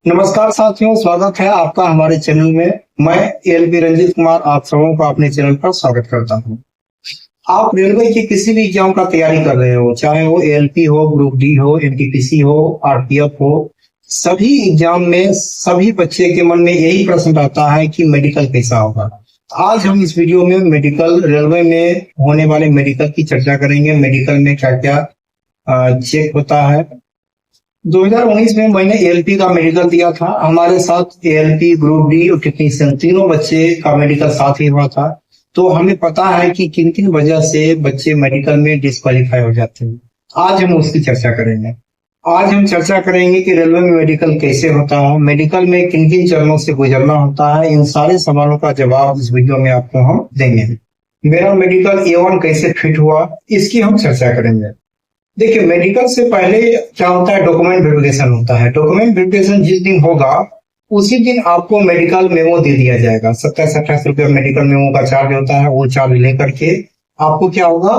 नमस्कार साथियों, स्वागत है आपका हमारे चैनल में। मैं एलपी रंजीत कुमार आप सबों को अपने चैनल पर स्वागत करता हूं। आप रेलवे की किसी भी एग्जाम का तैयारी कर रहे हो, चाहे वो एएलपी हो, ग्रुप डी हो, एनटीपीसी हो, आरपीएफ हो, सभी एग्जाम में सभी बच्चे के मन में यही प्रश्न रहता है कि मेडिकल कैसा होगा। आज हम इस वीडियो में मेडिकल, रेलवे में होने वाले मेडिकल की चर्चा करेंगे। मेडिकल में क्या क्या चेक होता है। 2019 में मैंने एएलपी का मेडिकल दिया था। हमारे साथ एएलपी, ग्रुप डी और टेक्नीशियन तीनों बच्चे का मेडिकल साथ ही हुआ था। तो हमें पता है कि किन किन वजह से बच्चे मेडिकल में डिस्क्वालीफाई हो जाते हैं। आज हम उसकी चर्चा करेंगे। आज हम चर्चा करेंगे कि रेलवे में मेडिकल कैसे होता है, मेडिकल में किन किन चरणों से गुजरना होता है। इन सारे सवालों का जवाब इस वीडियो में आपको हम देंगे। मेरा मेडिकल A1 कैसे फिट हुआ, इसकी हम चर्चा करेंगे। देखिए, मेडिकल से पहले क्या होता है, डॉक्यूमेंट वेरिफिकेशन होता है। डॉक्यूमेंट वेरिफिकेशन जिस दिन होगा उसी दिन आपको मेडिकल मेमो दे दिया जाएगा। 27-28 रुपये मेडिकल मेमो का चार्ज होता है। वो चार्ज लेकर के आपको क्या होगा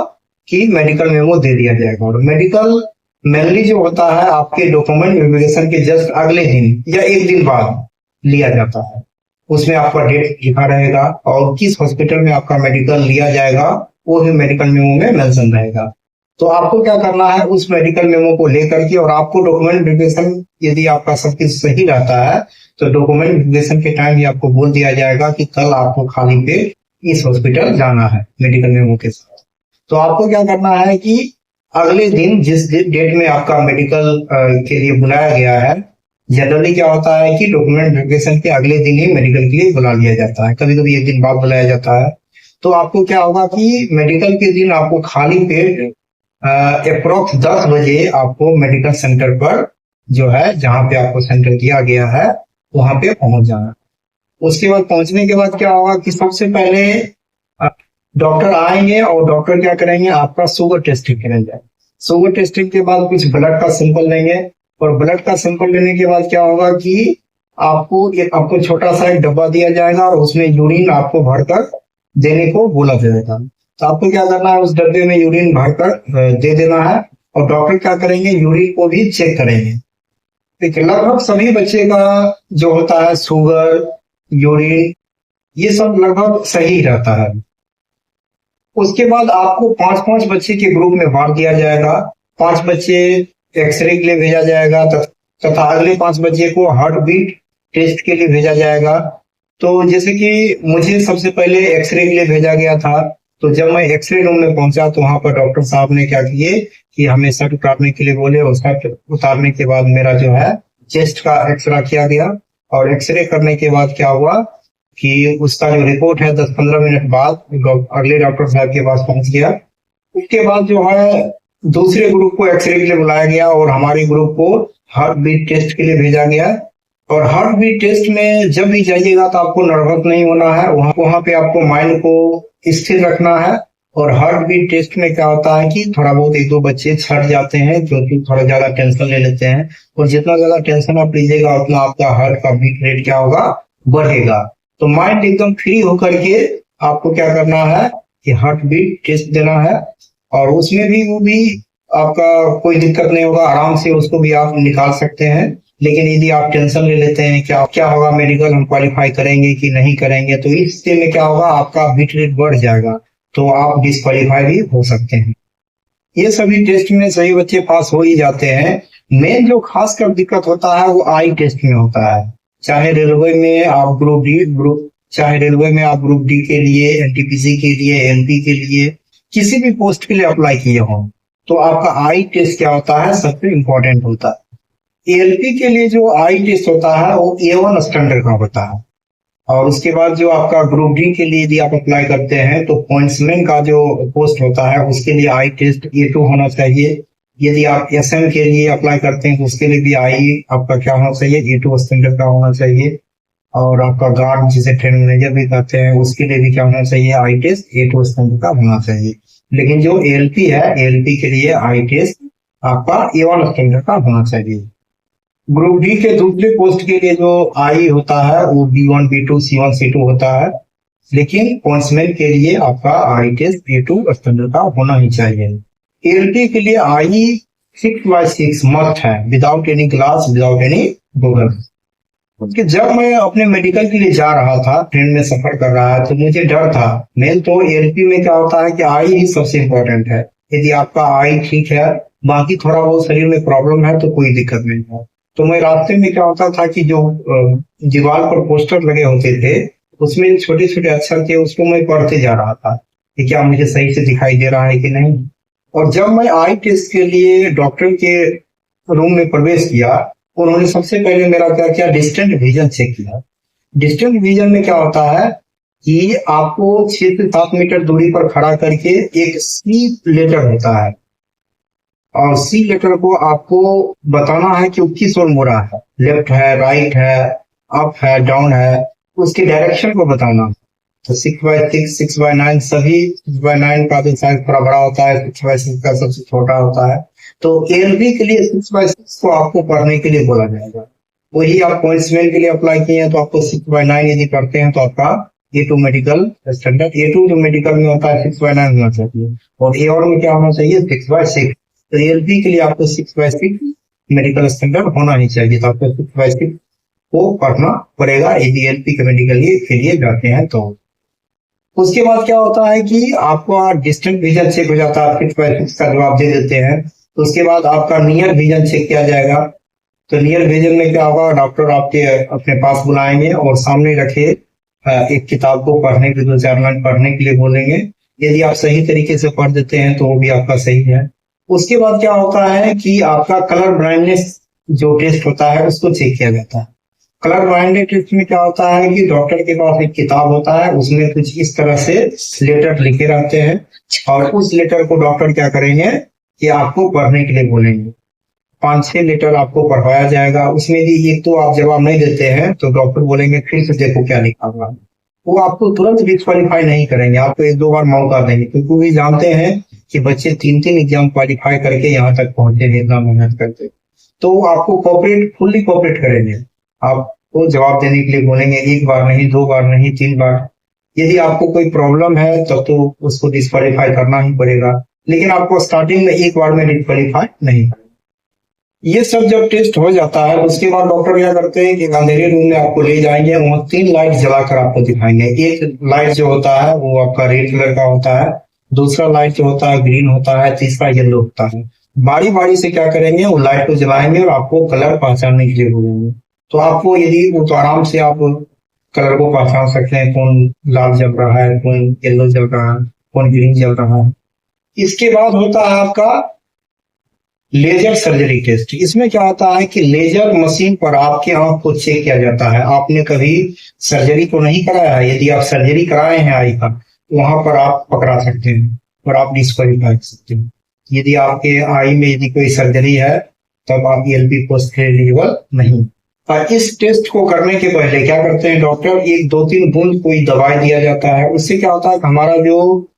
कि मेडिकल मेमो दे दिया जाएगा। और मेडिकल मेनली जो होता है आपके डॉक्यूमेंट वेरिफिकेशन के जस्ट अगले दिन या एक दिन बाद लिया जाता है। उसमें आपका डेट लिखा रहेगा और किस हॉस्पिटल में आपका मेडिकल लिया जाएगा वो भी मेडिकल मेमो में मेंशन रहेगा। तो आपको क्या करना है, उस मेडिकल मेमो को लेकर के, और आपको डॉक्यूमेंट वेरिफिकेशन यदि आपका सब कुछ सही रहता है तो डॉक्यूमेंट वेरिफिकेशन के टाइम ही आपको बोल दिया जाएगा कि कल आपको खाली पेट इस हॉस्पिटल जाना है मेडिकल मेमो के साथ। तो आपको क्या करना है कि अगले दिन जिस डेट में आपका मेडिकल के लिए बुलाया गया है, जनरली क्या होता है कि डॉक्यूमेंट वेरिफिकेशन के अगले दिन ही मेडिकल के लिए बुला लिया जाता है। कभी कभी एक दिन बाद बुलाया जाता है। तो आपको क्या होगा कि मेडिकल के दिन आपको खाली पेट अप्रोक्स 10 बजे आपको मेडिकल सेंटर पर जो है, जहां पे आपको सेंटर दिया गया है, वहां पे पहुंच जाना। उसके बाद पहुंचने के बाद क्या होगा कि सबसे पहले डॉक्टर आएंगे और डॉक्टर क्या करेंगे, आपका शुगर टेस्टिंग करेंगे। शुगर टेस्टिंग के बाद कुछ ब्लड का सैंपल लेंगे और ब्लड का सैंपल लेने के बाद क्या होगा कि आपको छोटा सा एक डब्बा दिया जाएगा और उसमें यूरिन आपको भरकर देने को बोला जाएगा। तो आपको क्या करना है, उस डब्बे में यूरिन भरकर दे देना है और डॉक्टर क्या करेंगे, यूरिन को भी चेक करेंगे। देखिए, लगभग सभी बच्चे का जो होता है शुगर, यूरिन, ये सब लगभग सही रहता है। उसके बाद आपको 5-5 बच्चे के ग्रुप में बांट दिया जाएगा। 5 बच्चे एक्सरे के लिए भेजा जाएगा तथा अगले 5 बच्चे को हार्ट बीट टेस्ट के लिए भेजा जाएगा। तो जैसे कि मुझे सबसे पहले एक्सरे के लिए भेजा गया था, तो जब मैं एक्सरे रूम में पहुंचा तो वहां पर डॉक्टर साहब ने क्या किए कि हमें शर्ट उतारने के लिए बोले, और शर्ट उतारने के बाद मेरा जो है चेस्ट का एक्सरे किया गया। और एक्सरे करने के बाद क्या हुआ कि उसका जो रिपोर्ट है 10-15 मिनट बाद अगले डॉक्टर साहब के पास पहुंच गया। उसके बाद जो है दूसरे ग्रुप को एक्सरे के लिए बुलाया गया और हमारे ग्रुप को हार्ट बीट टेस्ट के लिए भेजा गया। और हार्ट बीट टेस्ट में जब भी जाइएगा तो आपको नर्वस नहीं होना है। वहां पे आपको माइंड को स्थिर रखना है। और हार्ट बीट टेस्ट में क्या होता है कि थोड़ा बहुत 1-2 बच्चे छट जाते हैं क्योंकि थोड़ा ज्यादा टेंशन ले लेते हैं। और जितना ज्यादा टेंशन आप लीजिएगा उतना आपका हार्ट का बीट रेट क्या होगा, बढ़ेगा। तो माइंड एकदम फ्री होकर के आपको क्या करना है कि हार्ट बीट टेस्ट देना है। और उसमें भी वो भी आपका कोई दिक्कत नहीं होगा, आराम से उसको भी आप निकाल सकते हैं। लेकिन यदि आप टेंशन ले लेते हैं क्या होगा, मेडिकल हम क्वालिफाई करेंगे कि नहीं करेंगे, तो इस स्थिति में क्या होगा, आपका बीट रेट बढ़ जाएगा, तो आप डिस्क्वालीफाई भी हो सकते हैं। ये सभी टेस्ट में सही बच्चे पास हो ही जाते हैं। मेन जो खासकर दिक्कत होता है वो आई टेस्ट में होता है। चाहे रेलवे में आप ग्रुप डी के लिए, एनटीपीसी के लिए, एलपी के लिए, किसी भी पोस्ट के लिए अप्लाई किए हो, तो आपका आई टेस्ट क्या होता है, सबसे इंपॉर्टेंट होता है। एएलपी के लिए जो आई टेस्ट होता है वो A1 स्टैंडर्ड का होता है। और उसके बाद जो आपका ग्रुप डी के लिए यदि आप अप्लाई करते हैं तो पॉइंट्समैन का जो पोस्ट होता है उसके लिए आई टेस्ट A2 होना चाहिए। यदि आप एसएम के लिए अप्लाई करते हैं तो उसके लिए भी आई आपका क्या होना चाहिए, A2 स्टैंडर्ड का होना चाहिए। और आपका गार्ड जिसे ट्रेन मैनेजर भी कहते हैं उसके लिए भी क्या होना चाहिए, आई टेस्ट A2 स्टैंडर्ड का होना चाहिए। लेकिन जो एएलपी है, एएलपी के लिए आई टेस्ट आपका A1 स्टैंडर्ड का होना चाहिए। ग्रुप डी के दूसरे पोस्ट के लिए जो आई होता है वो B1, B2, C1, C2 होता है। लेकिन पॉइंट्समैन के लिए आपका आई टेस्ट B2 स्टैंडर्ड का होना ही चाहिए। एएलटी के लिए आई 6/6 मस्ट है, without any class, without any Google. कि जब मैं अपने मेडिकल के लिए जा रहा था, ट्रेन में सफर कर रहा है, तो मुझे डर था। मेन तो एएलपी में क्या होता है कि आई ही सबसे इम्पोर्टेंट है। यदि आपका आई ठीक है, बाकी थोड़ा बहुत शरीर में प्रॉब्लम है तो कोई दिक्कत नहीं है। तो मैं रास्ते में क्या होता था कि जो दीवार पर पोस्टर लगे होते थे, उसमें छोटे छोटे अक्षर थे, उसको मैं पढ़ते जा रहा था कि क्या मुझे सही से दिखाई दे रहा है कि नहीं। और जब मैं आई टेस्ट के लिए डॉक्टर के रूम में प्रवेश किया, उन्होंने सबसे पहले मेरा क्या किया, डिस्टेंट विजन चेक किया। डिस्टेंट विजन में क्या होता है कि आपको 6 से 7 मीटर दूरी पर खड़ा करके एक सी लेटर होता है, और सी लेटर को आपको बताना है कि वो किस ओर मुड़ा है, लेफ्ट है, राइट है, अप है, डाउन है, उसके डायरेक्शन को बताना है। तो 6x6, 6x9, सभी 6x9 का जो साइज थोड़ा बड़ा होता है, 6x6 का सबसे छोटा होता है। तो एलबी के लिए 6x6 को आपको पढ़ने के लिए बोला जाएगा। वही आप पॉइंट्समैन के लिए अप्लाई किए हैं तो आपको 6x9 यदि पढ़ते हैं तो आपका A2 मेडिकल स्टैंडर्ड, A2 जो मेडिकल में होता है 6x9 होना चाहिए, और ए और में क्या होना चाहिए, 6x6। तो एलबी के लिए आपको 6x6 मेडिकल स्टैंडर्ड होना ही चाहिए। तो आपको 6x6 को पढ़ना पड़ेगा यदि एलपी के मेडिकल के लिए जाते हैं तो। उसके बाद क्या होता है कि आपका डिस्टेंट विजन चेक हो जाता है, 6x6 का जवाब दे देते हैं। तो उसके बाद आपका नियर विजन चेक किया जाएगा। तो नियर विजन में क्या होगा, डॉक्टर आपके अपने पास बुलाएंगे और सामने रखे एक किताब को पढ़ने के 2-4 लाइन पढ़ने के लिए बोलेंगे। यदि आप सही तरीके से पढ़ देते हैं तो वो भी आपका सही है। उसके बाद क्या होता है कि आपका कलर ब्लाइंडनेस जो टेस्ट होता है उसको चेक किया जाता है। कलर ब्लाइंडनेस टेस्ट में क्या होता है कि डॉक्टर के पास एक किताब होता है, उसमें कुछ इस तरह से लेटर लिखे रहते हैं, और उस लेटर को डॉक्टर क्या करेंगे कि आपको पढ़ने के लिए बोलेंगे। 5-6 लेटर आपको पढ़वाया जाएगा। उसमें भी एक तो आप जवाब नहीं देते हैं तो डॉक्टर बोलेंगे फिर से देखो क्या लिखा हुआ। वो आपको तुरंत डिस्क्वालीफाई नहीं करेंगे, आपको 1-2 बार मौका देंगे, क्योंकि वो भी जानते हैं कि बच्चे 3-3 एग्जाम क्वालिफाई करके यहाँ तक पहुंचे हैं, इतना मेहनत करते। तो आपको फुल्ली कोऑपरेट करेंगे। आपको जवाब देने के लिए बोलेंगे 1 बार नहीं, 2 बार नहीं, 3 बार। यदि आपको कोई प्रॉब्लम है तब तो उसको डिस्क्वालीफाई करना ही पड़ेगा, लेकिन आपको स्टार्टिंग में 1 बार में डिस्क्वालीफाई नहीं करेगा। ये सब जब टेस्ट हो जाता है उसके बाद डॉक्टर क्या करते हैं कि अंधेरे रूम में आपको ले जाएंगे, वहां 3 लाइट जलाकर आपको दिखाएंगे। एक लाइट जो होता है वो आपका रेड कलर का होता है, दूसरा लाइट जो होता है ग्रीन होता है, तीसरा येलो होता है। बारी बारी से क्या करेंगे, वो लाइट को जलाएंगे और आपको कलर पहचानने के लिए बोलेंगे। तो आपको यदि वो तो आराम से आप कलर को पहचान सकते हैं, कौन लाल जल रहा है, कौन येलो जल रहा है, कौन ग्रीन जल रहा है। इसके बाद होता है आपका लेजर सर्जरी टेस्ट। इसमें क्या होता है कि लेजर मशीन पर आपके आंख को चेक किया जाता है। आपने कभी सर्जरी तो नहीं कराया है, यदि आप सर्जरी कराए हैं आई का, वहां पर आप पकड़ा सकते हैं और आप डिस्क्वालीफाई कर सकते हैं। यदि आपके आई में यदि कोई सर्जरी है तब आप एलपी पोस्ट के एलिजिबल नहीं। और इस टेस्ट को करने के पहले क्या करते हैं डॉक्टर, 1-2-3 बूंद कोई दवाई दिया जाता है। उससे क्या होता है कि हमारा जो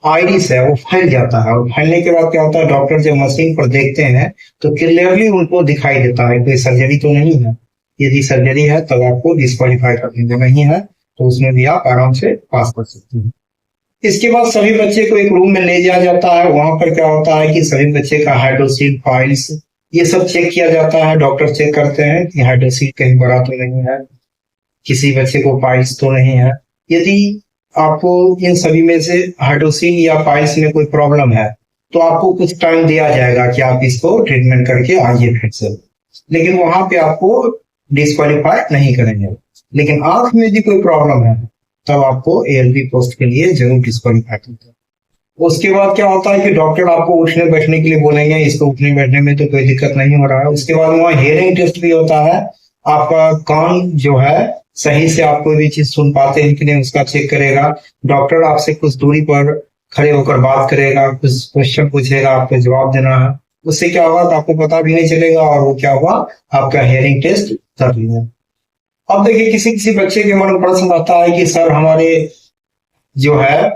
आइरिस है वो फैल जाता है, और फैलने के बाद क्या होता है, डॉक्टर जब मशीन पर देखते हैं तो क्लियरली उनको दिखाई देता है कोई सर्जरी तो नहीं है। यदि सर्जरी है तब आपको डिस्क्वालीफाई कर देंगे, नहीं है तो उसमें भी आप आराम से पास कर सकते हैं। इसके बाद सभी बच्चे को एक रूम में ले जाया जाता है। वहां पर क्या होता है कि सभी बच्चे का हाइड्रोसील, फाइल्स, ये सब चेक किया जाता है। डॉक्टर चेक करते हैं कि हाइड्रोसील कहीं बड़ा तो नहीं है, किसी बच्चे को फाइल्स तो नहीं है। यदि आपको इन सभी में से हाइड्रोसील या फाइल्स में कोई प्रॉब्लम है तो आपको कुछ टाइम दिया जाएगा कि आप इसको ट्रीटमेंट करके आइए फिर से, लेकिन वहां पे आपको डिस्क्वालीफाई नहीं करेंगे। लेकिन आंख में यदि कोई प्रॉब्लम है तब आपको एएलपी पोस्ट के लिए जरूर डिस्क्वालीफाई करते हैं। उसके बाद क्या होता है कि डॉक्टर आपको उठने बैठने के लिए बोलेंगे, इसको उठने बैठने में तो कोई दिक्कत नहीं हो रहा है। उसके बाद वहाँ हियरिंग टेस्ट भी होता है। आपका कान जो है सही से आप कोई भी चीज सुन पाते हैं कि नहीं उसका चेक करेगा। डॉक्टर आपसे कुछ दूरी पर खड़े होकर बात करेगा, कुछ क्वेश्चन पूछेगा, आपको जवाब देना है। उससे क्या होगा कि आपको पता भी नहीं चलेगा और वो क्या हुआ, आपका हियरिंग टेस्ट कर लिया। अब देखिए किसी किसी बच्चे के मन में प्रश्न आता है कि सर हमारे जो है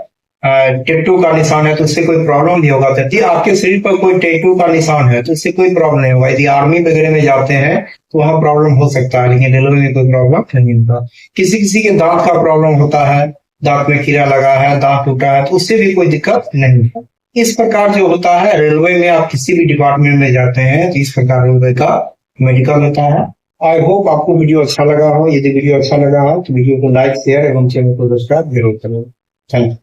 टैटू का निशान है तो उससे कोई प्रॉब्लम भी होगा। यदि आपके शरीर पर कोई टैटू का निशान है तो इससे कोई प्रॉब्लम नहीं होगा। यदि आर्मी वगैरह में जाते हैं तो वहां प्रॉब्लम हो सकता है, लेकिन रेलवे में कोई प्रॉब्लम नहीं होता। किसी किसी के दांत का प्रॉब्लम होता है, दांत में कीड़ा लगा है, दांत टूटा है, तो उससे भी कोई दिक्कत नहीं होता। इस प्रकार जो होता है रेलवे में, आप किसी भी डिपार्टमेंट में जाते हैं तो इस प्रकार रेलवे का मेडिकल होता है। आई होप आपको वीडियो अच्छा लगा हो। यदि वीडियो अच्छा लगा हो तो वीडियो को लाइक शेयर एवं चैनल को सब्सक्राइब जरूर करें। Thank you.